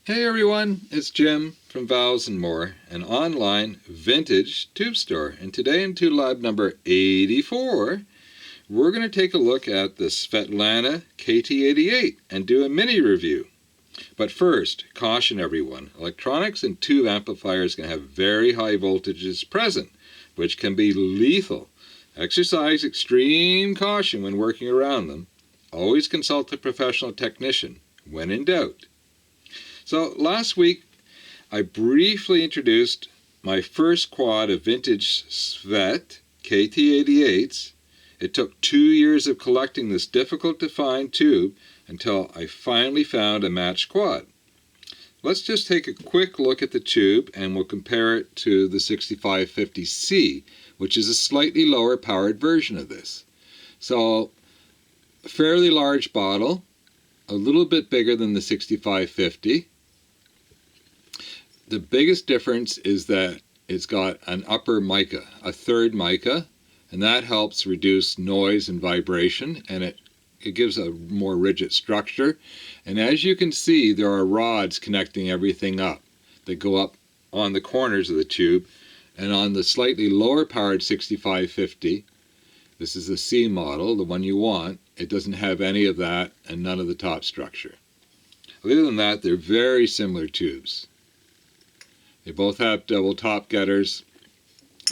Hey everyone, it's Jim from Valves and More, an online vintage tube store. And today in Tube Lab number 84, we're going to take a look at the Svetlana KT88 and do a mini review. But first, caution everyone, electronics and tube amplifiers can have very high voltages present, which can be lethal. Exercise extreme caution when working around them. Always consult a professional technician when in doubt. So last week I briefly introduced my first quad of vintage Svet KT88s. It took 2 years of collecting this difficult to find tube until I finally found a matched quad. Let's just take a quick look at the tube and we'll compare it to the 6550C, which is a slightly lower powered version of this. So a fairly large bottle, a little bit bigger than the 6550. The biggest difference is that it's got an upper mica, a third mica, and that helps reduce noise and vibration, and it gives a more rigid structure. And as you can see, there are rods connecting everything up that go up on the corners of the tube. And on the slightly lower powered 6550, this is the C model, the one you want, it doesn't have any of that and none of the top structure. Other than that, they're very similar tubes. They both have double top getters,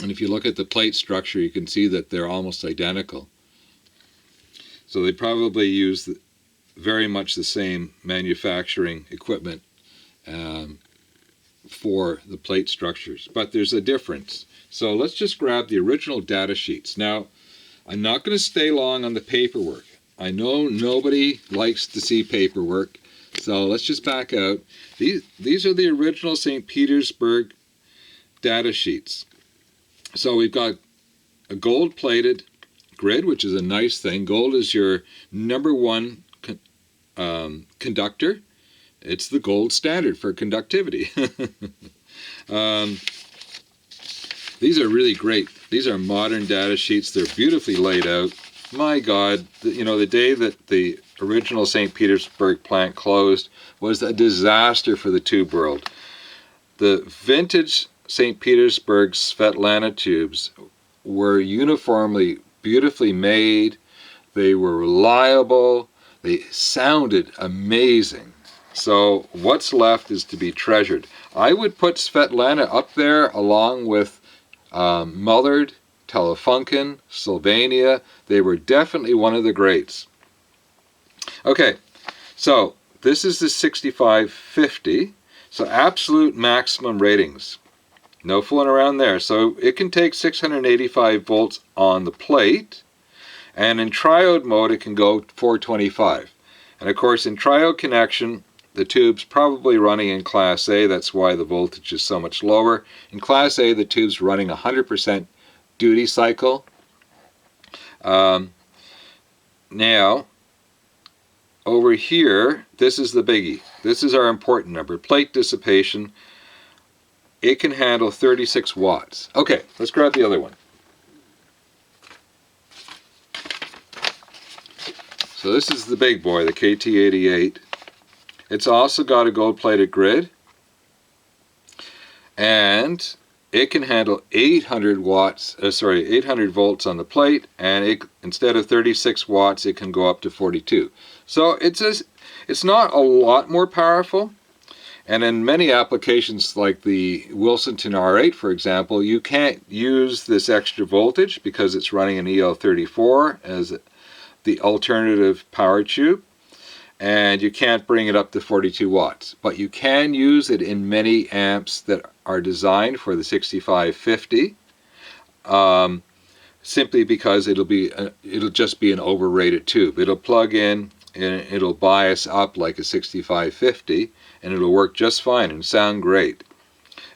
and if you look at the plate structure, you can see that they're almost identical. So they probably use very much the same manufacturing equipment for the plate structures, but there's a difference. So let's just grab the original data sheets. Now, I'm not going to stay long on the paperwork. I know nobody likes to see paperwork, so let's just back out. These are the original St. Petersburg data sheets. So we've got a gold-plated grid, which is a nice thing. Gold is your number one conductor. It's the gold standard for conductivity. These are really great. These are modern data sheets. They're beautifully laid out. My God, the day that the original St. Petersburg plant closed was a disaster for the tube world. The vintage St. Petersburg Svetlana tubes were uniformly beautifully made. They were reliable. They sounded amazing. So what's left is to be treasured. I would put Svetlana up there along with Mullard, Telefunken, Sylvania. They were definitely one of the greats. Okay, so this is the 6550. So absolute maximum ratings. No fooling around there. So it can take 685 volts on the plate, and in triode mode it can go 425. And of course in triode connection, the tube's probably running in Class A. That's why the voltage is so much lower. In Class A, the tube's running 100% duty cycle. Now, over here, this is the biggie. This is our important number, plate dissipation. It can handle 36 watts. Okay, let's grab the other one. So this is the big boy, the KT88. It's also got a gold-plated grid, and it can handle 800 volts on the plate, and instead of 36 watts, it can go up to 42. So it's not a lot more powerful, and in many applications like the Wilsonton R8, for example, you can't use this extra voltage because it's running an EL34 as the alternative power tube, and you can't bring it up to 42 watts. But you can use it in many amps that are designed for the 6550, simply because it'll just be an overrated tube. It'll plug in and it'll bias up like a 6550, and it'll work just fine and sound great.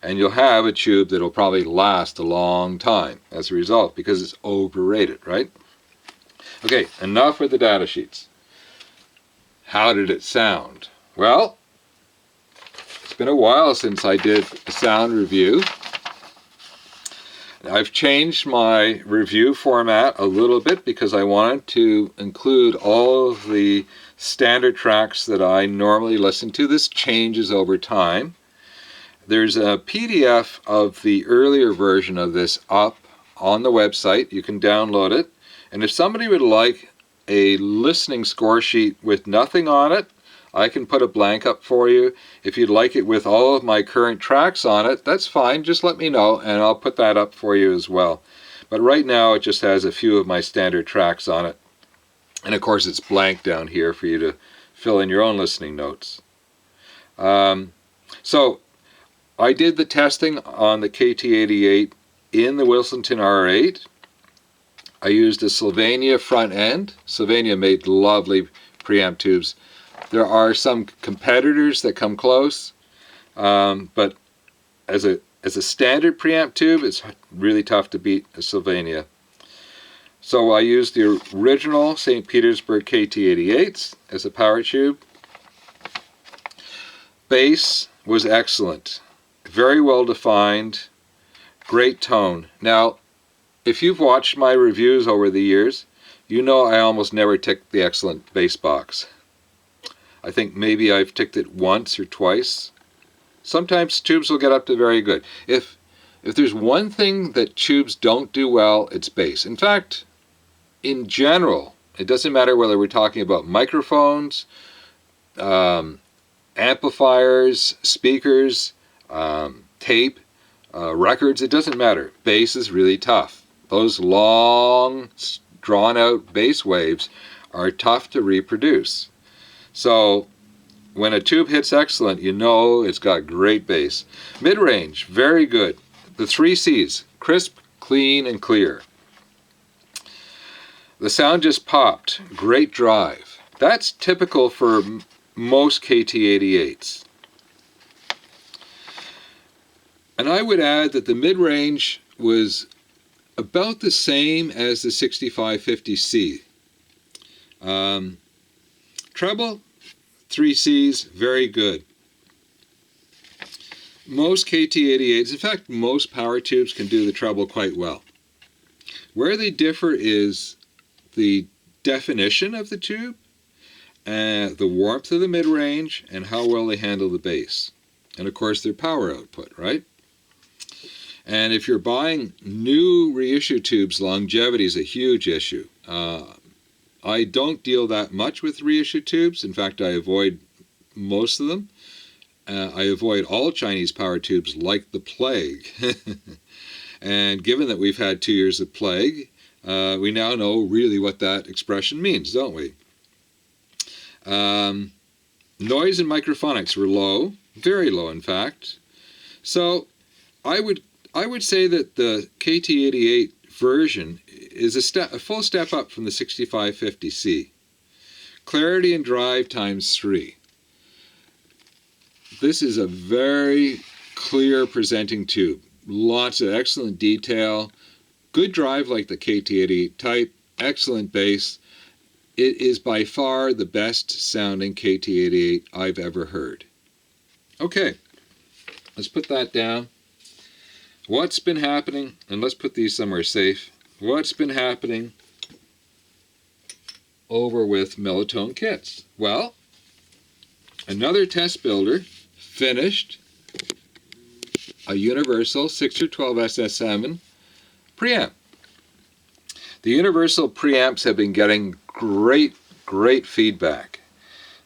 And you'll have a tube that'll probably last a long time as a result because it's overrated, right? Okay, enough with the data sheets. How did it sound? Well, it's been a while since I did a sound review. I've changed my review format a little bit because I wanted to include all of the standard tracks that I normally listen to. This changes over time. There's a PDF of the earlier version of this up on the website. You can download it. And if somebody would like a listening score sheet with nothing on it, I can put a blank up for you. If you'd like it with all of my current tracks on it, that's fine. Just let me know and I'll put that up for you as well. But right now it just has a few of my standard tracks on it. And of course it's blank down here for you to fill in your own listening notes. So I did the testing on the KT88 in the Wilsonton R8. I used a Sylvania front end. Sylvania made lovely preamp tubes. There are some competitors that come close, but as a standard preamp tube, it's really tough to beat a Sylvania. So I used the original St. Petersburg KT88s as a power tube. Bass was excellent, very well defined, great tone. Now, if you've watched my reviews over the years, you know I almost never tick the excellent bass box. I think maybe I've ticked it once or twice. Sometimes tubes will get up to very good. If there's one thing that tubes don't do well, it's bass. In fact, in general, it doesn't matter whether we're talking about microphones, amplifiers, speakers, tape, records, it doesn't matter. Bass is really tough. Those long, drawn-out bass waves are tough to reproduce. So when a tube hits excellent, you know it's got great bass. Mid-range, very good. The 3 C's, crisp, clean, and clear. The sound just popped. Great drive. That's typical for most KT88s. And I would add that the mid-range was about the same as the 6550C. Treble, 3 C's, very good. Most KT88s, in fact most power tubes, can do the treble quite well. Where they differ is the definition of the tube, the warmth of the mid-range, and how well they handle the bass. And of course their power output, right? And if you're buying new reissue tubes, longevity is a huge issue. I don't deal that much with reissue tubes. In fact, I avoid most of them. I avoid all Chinese power tubes like the plague. And given that we've had 2 years of plague, we now know really what that expression means, don't we? Noise and microphonics were low, very low in fact. So I would say that the KT88 version is a full step up from the 6550C. Clarity and drive times 3. This is a very clear presenting tube. Lots of excellent detail, good drive like the KT88 type, excellent bass. It is by far the best sounding KT88 I've ever heard. Okay, let's put that down. What's been happening, and let's put these somewhere safe, what's been happening over with Melotone kits? Well, another test builder finished a universal 6 or 12 SS7 preamp. The universal preamps have been getting great feedback.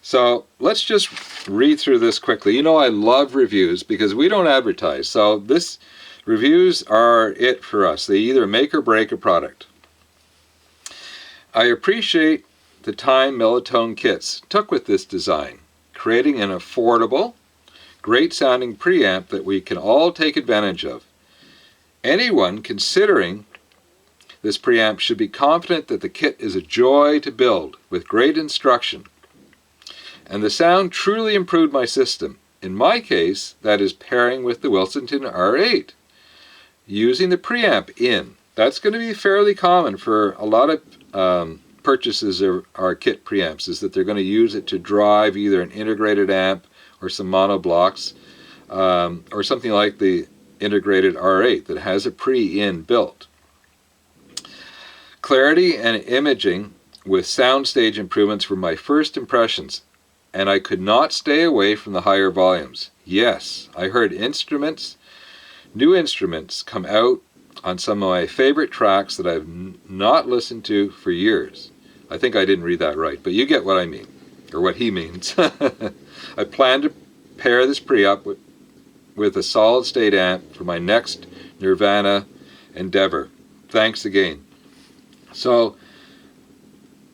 So let's just read through this quickly. You know I love reviews because we don't advertise. So reviews are it for us. They either make or break a product. I appreciate the time Melotone Kits took with this design, creating an affordable, great sounding preamp that we can all take advantage of. Anyone considering this preamp should be confident that the kit is a joy to build with great instruction. And the sound truly improved my system. In my case, that is pairing with the Wilsonton R8. Using the preamp in. That's going to be fairly common for a lot of purchases of our kit preamps, is that they're going to use it to drive either an integrated amp or some mono blocks, or something like the integrated R8 that has a pre-in built. Clarity and imaging with soundstage improvements were my first impressions, and I could not stay away from the higher volumes. Yes, I heard new instruments come out on some of my favorite tracks that I've not listened to for years. I think I didn't read that right, but you get what I mean, or what he means. I plan to pair this preamp with a solid state amp for my next Nirvana endeavor. Thanks again. So,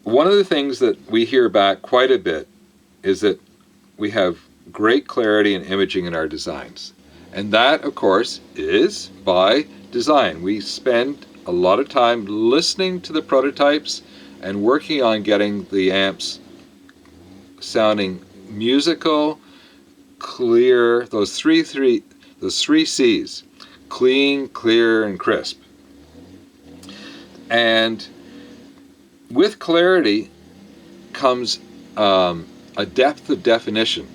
one of the things that we hear back quite a bit is that we have great clarity and imaging in our designs. And that, of course, is by design. We spend a lot of time listening to the prototypes and working on getting the amps sounding musical, clear, those three C's, clean, clear, and crisp. And with clarity comes a depth of definition.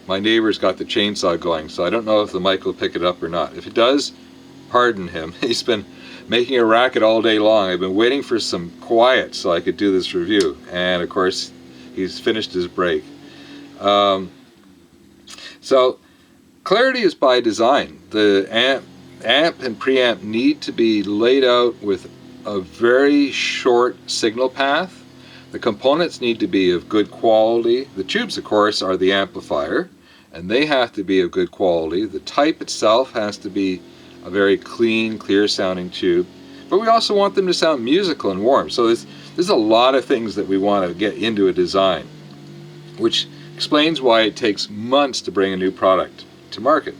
My neighbor's got the chainsaw going, so I don't know if the mic will pick it up or not. If it does, pardon him. He's been making a racket all day long. I've been waiting for some quiet so I could do this review. And of course, he's finished his break. So, clarity is by design. The amp and preamp need to be laid out with a very short signal path. The components need to be of good quality. The tubes, of course, are the amplifier, and they have to be of good quality. The type itself has to be a very clean, clear sounding tube, but we also want them to sound musical and warm. So there's a lot of things that we want to get into a design, which explains why it takes months to bring a new product to market.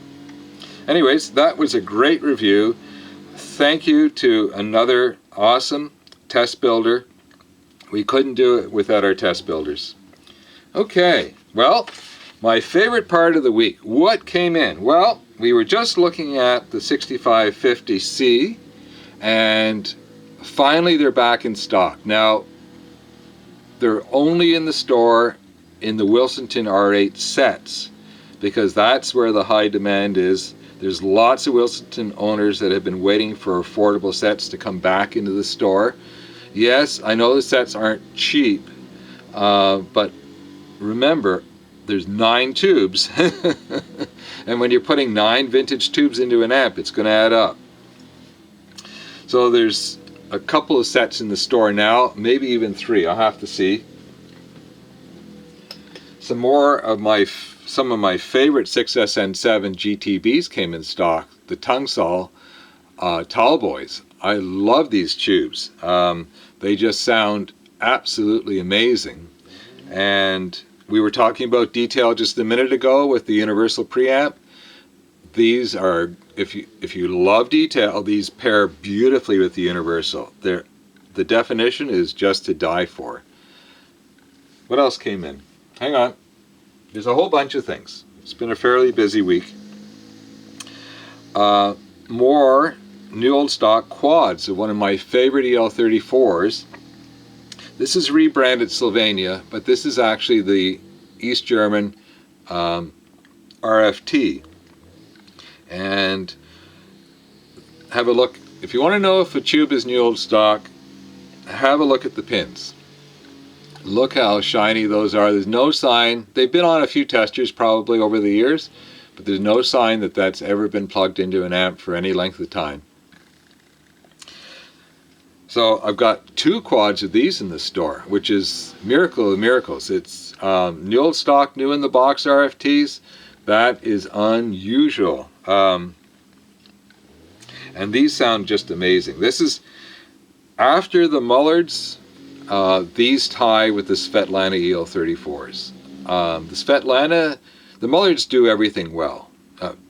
Anyways, that was a great review. Thank you to another awesome test builder. We couldn't do it without our test builders. Okay, well, my favorite part of the week. What came in? Well, we were just looking at the 6550C, and finally they're back in stock. Now, they're only in the store in the Wilsonton R8 sets, because that's where the high demand is. There's lots of Wilsonton owners that have been waiting for affordable sets to come back into the store. Yes, I know the sets aren't cheap, but remember, there's 9 tubes. And when you're putting 9 vintage tubes into an amp, it's going to add up. So there's a couple of sets in the store now, maybe even 3. I'll have to see. Some of my favorite 6SN7 GTBs came in stock. The Tungsol Tallboys. I love these tubes. They just sound absolutely amazing. And we were talking about detail just a minute ago with the universal preamp. These are, if you love detail, these pair beautifully with the universal. The definition is just to die for. What else came in? Hang on. There's a whole bunch of things. It's been a fairly busy week. More new old stock quads of one of my favorite EL34s. This is rebranded Sylvania, but this is actually the East German RFT. And have a look. If you want to know if a tube is new old stock, have a look at the pins. Look how shiny those are. There's no sign. They've been on a few testers probably over the years, but there's no sign that that's ever been plugged into an amp for any length of time. So I've got 2 quads of these in the store, which is miracle of miracles. It's new old stock, new in the box RFTs. That is unusual. And these sound just amazing. This is after the Mullards. These tie with the Svetlana EL34s. The Mullards do everything well.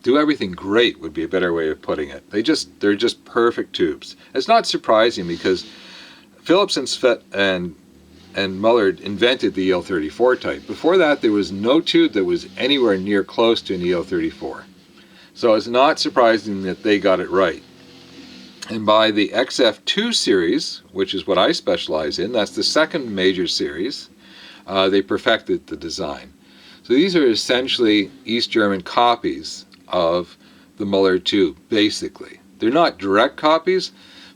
Do everything great would be a better way of putting it. They're just perfect tubes. It's not surprising because Philips and Svet and Mullard invented the EL34 type. Before that, there was no tube that was anywhere near close to an EL34. So it's not surprising that they got it right. And by the XF2 series, which is what I specialize in, that's the second major series, they perfected the design. So these are essentially East German copies of the Muller too, basically. They're not direct copies,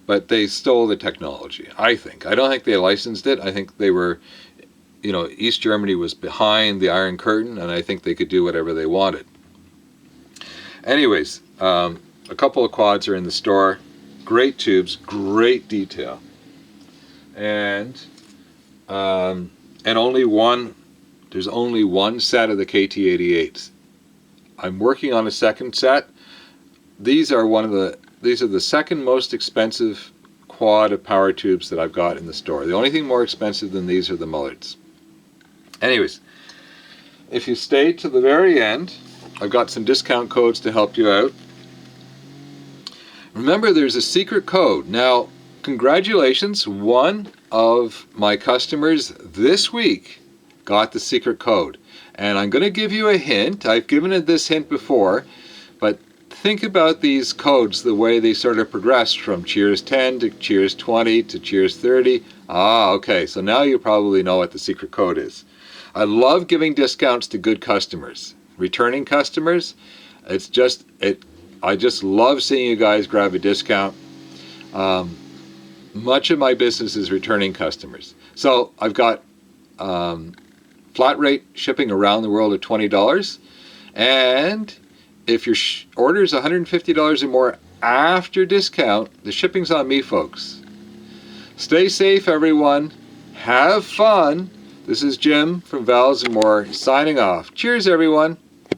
but they stole the technology, I think. I don't think they licensed it. I think they were, you know, East Germany was behind the Iron Curtain, and I think they could do whatever they wanted. Anyways, a couple of quads are in the store. Great tubes, great detail. And only one, there's only one set of the KT88s. I'm working on a second set. These are the second most expensive quad of power tubes that I've got in the store. The only thing more expensive than these are the Mullards. Anyways, if you stay to the very end, I've got some discount codes to help you out. Remember, there's a secret code. Now, congratulations, one of my customers this week got the secret code. And I'm going to give you a hint. I've given it this hint before, but think about these codes the way they sort of progress from Cheers 10 to Cheers 20 to Cheers 30. Ah, okay, so now you probably know what the secret code is. I love giving discounts to good customers. Returning customers, I just love seeing you guys grab a discount. Much of my business is returning customers. So I've got flat rate shipping around the world at $20. And if your order is $150 or more after discount, the shipping's on me, folks. Stay safe, everyone. Have fun. This is Jim from Valves and More signing off. Cheers, everyone.